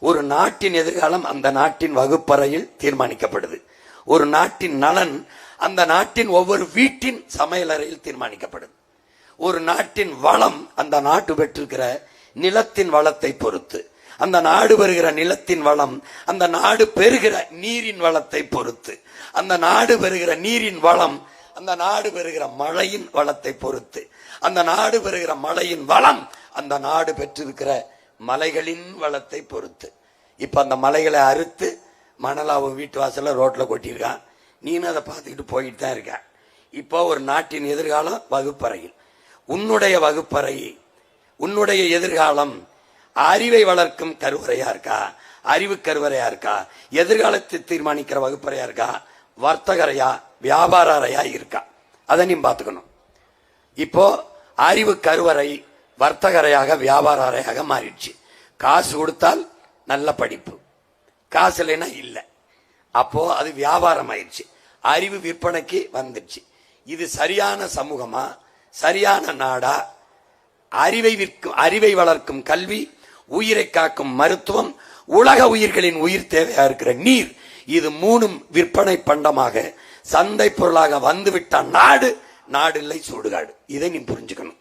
ஒரு நாட்டின் எதிர்காலம் அந்த நாட்டின் வகுப்பறையில் தீர்மானிக்கப்படுது. ஒரு நாட்டின் நலன் அந்த நாட்டின் ஒவ்வொரு வீட்டின் சமையலறையில் தீர்மானிக்கப்படுது. ஒரு நாட்டின் வளம் அந்த நாட்டு பெற்றிருக்கிற நிலத்தின் வளத்தை பொறுத்து, அந்த நாடு பெறுகிற நிலத்தின் வளம் அந்த நாடு பெறுகிற நீரின் வளத்தை பொறுத்து, அந்த நாடு பெறுகிற நீரின் வளம் அந்த நாடு பெறுகிற மழையின் வளத்தை பொறுத்து, அந்த நாடு பெறுகிற மழையின் வளம் அந்த நாடு பெற்றிருக்கிற மலைகளின் வளத்தை பொறுத்து. இப்ப அந்த மலைகளை அறுத்து மணலாவும் வீட்டு வாசல்ல ரோட்ல கொட்டியிருக்கான். நீனும் அதை பார்த்துக்கிட்டு போயிட்டு தான் இருக்க. இப்போ ஒரு நாட்டின் எதிர்காலம் வகுப்பறையில். உன்னுடைய வகுப்பறை, உன்னுடைய எதிர்காலம் அறிவை வளர்க்கும் கருவறையா இருக்கா, அறிவு கருவறையா இருக்கா, எதிர்காலத்தை தீர்மானிக்கிற வகுப்பறையா இருக்கா, வர்த்தகரையா வியாபார அறையா இருக்கா? அதை நீ பார்த்துக்கணும். இப்போ அறிவு கருவறை வர்த்தகரையாக வியாபார அறையாக மாறிடுச்சு. காசு கொடுத்தால் நல்ல படிப்பு, காசு இல்லைன்னா இல்லை. அப்போ அது வியாபாரம் ஆயிடுச்சு, அறிவு விற்பனைக்கு வந்துடுச்சு. இது சரியான சமூகமா, சரியான நாடா? அறிவை வளர்க்கும் கல்வி, உயிரை காக்கும் மருத்துவம், உலக உயிர்களின் உயிர் தேவையா இருக்கிற நீர், இது மூணும் விற்பனை பண்டமாக சந்தை பொருளாக வந்துவிட்ட நாடு இல்லை சுடுகாடு. இதை நீ புரிஞ்சுக்கணும்.